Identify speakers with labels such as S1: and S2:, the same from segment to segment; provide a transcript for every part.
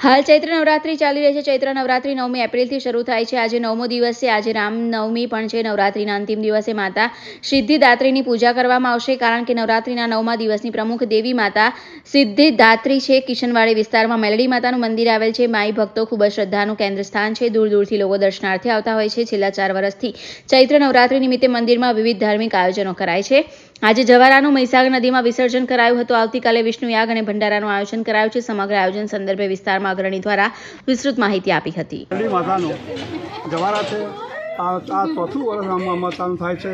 S1: હાલ ચૈત્ર નવરાત્રિ ચાલી રહી છે। ચૈત્ર નવરાત્રિ 9મી એપ્રિલથી શરૂ થાય છે। આજે 9મો દિવસ છે। આજે રામનવમી પણ છે। નવરાત્રિના અંતિમ દિવસે માતા સિદ્ધિદાત્રીની પૂજા કરવામાં આવશે, કારણ કે નવરાત્રિના 9મા દિવસની પ્રમુખ દેવી માતા સિદ્ધિદાત્રી છે। કિશનવાડી વિસ્તારમાં મેલડી માતાનું મંદિર આવેલ છે। માઈ ભક્તો ખૂબ જ શ્રદ્ધાનું કેન્દ્ર સ્થાન છે। દૂર દૂરથી લોકો દર્શનાર્થે આવતા હોય છે। છેલ્લા 4 વર્ષથી ચૈત્ર નવરાત્રિ નિમિત્તે મંદિરમાં વિવિધ ધાર્મિક આયોજનો કરાય છે। આજે જવારાનું મહીસાગર નદીમાં વિસર્જન કરાયું હતું। આવતીકાલે વિષ્ણુ યાગ અને ભંડારાનું આયોજન કરાયું છે। સમગ્ર આયોજન સંદર્ભે વિસ્તારમાં અગ્રણી દ્વારા વિસ્તૃત માહિતી આપી હતી।
S2: માતાનો જવારા છે। આ ચોથું વર્ષ માતાનું થાય છે।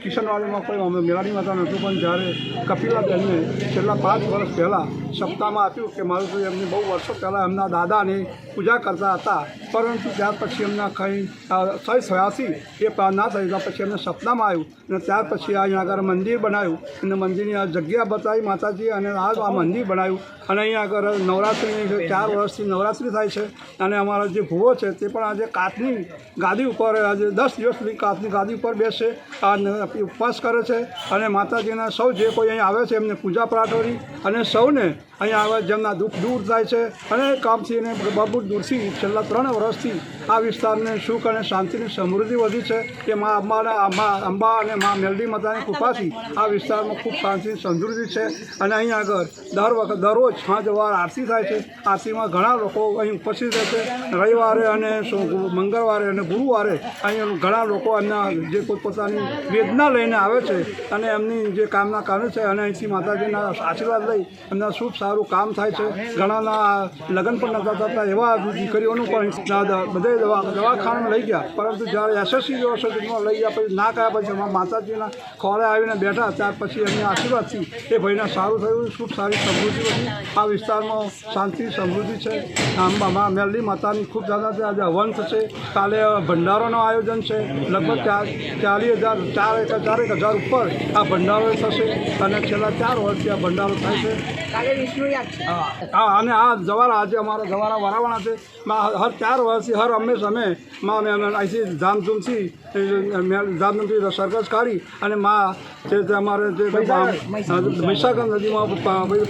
S2: કિશનવાડીમાં કોઈ મેળાની માતા નહોતું, પણ જ્યારે કપિલાબેનને છેલ્લા 5 વર્ષ પહેલાં સપ્તાહમાં આપ્યું કે મારું તો એમની બહુ વર્ષો પહેલાં એમના દાદાની પૂજા કરતા હતા, પરંતુ ત્યાર પછી એમના કંઈ સહી એ ના થઈ પછી એમને સપનામાં આવ્યું અને ત્યાર પછી અહીંયા આગળ મંદિર બનાવ્યું અને મંદિરની આ જગ્યા બતાવી માતાજી અને આ મંદિર બનાવ્યું અને અહીંયા આગળ નવરાત્રિની 4 વર્ષથી નવરાત્રિ થાય છે। અને અમારા જે ભુવો છે તે પણ આજે કાચની ગાદી ઉપર આજે 10 દિવસ સુધી કાચની ગાદી ઉપર બેસે ઉપવાસ કરે છે અને માતાજીના સૌ જે કોઈ અહીં આવે છે એમને પૂજા પાઠ અને સૌને અહીંયા આવે જેમના દુઃખ દૂર થાય છે અને કામથી અને બહુ દૂરથી છેલ્લા 3 વર્ષથી આ વિસ્તારને સુખ અને શાંતિની સમૃદ્ધિ વધી છે કે અંબા અને મા મેલડી માતાની કૃપાથી આ વિસ્તારમાં ખૂબ શાંતિ સમૃદ્ધિ છે। અને અહીંયા આગળ દરરોજ સાંજ વાર આરતી થાય છે। આરતીમાં ઘણા લોકો અહીં ઉપસ્થિત રહે છે। રવિવારે અને મંગળવારે અને ગુરુવારે અહીં ઘણા લોકો એમના જે પોતાની વેદના લઈને આવે છે અને એમની જે કામના કરે છે અને અહીંથી માતાજીના આશીર્વાદ લઈ એમના શુભ સારું કામ થાય છે। ઘણાના લગ્ન પણ નહોતા થતા એવા દીકરીઓનું પણ બધે દવાખાનામાં લઈ ગયા, પરંતુ જ્યારે એસએસસી યુનિવર્સિટીમાં લઈ ગયા પછી ના ગયા પછી માતાજીના ખોળે આવીને બેઠા ત્યાર પછી એમની આશીર્વાદથી એ ભાઈને સારું થયું, ખૂબ સારી સમૃદ્ધિ વધી। આ વિસ્તારમાં શાંતિ સમૃદ્ધિ છે। મેલડી માતાની ખૂબ જાણતા આજે હવન થશે। કાલે ભંડારોનું આયોજન છે। લગભગ 4,000 ઉપર આ ભંડારો થશે અને છેલ્લા 4 વર્ષથી આ ભંડારો થાય છે। હા, અને આ જવારા આજે અમારા જવારા વરાવાના છે। હર 4 વર્ષથી હર હંમેશ અમે અહીંથી ધામધૂમથી સરઘસ કાઢી અને અમારે જે મહીસાગર નદીમાં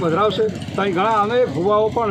S2: પધરાવશે। ત્યાં ઘણા અનેક ભુવાઓ પણ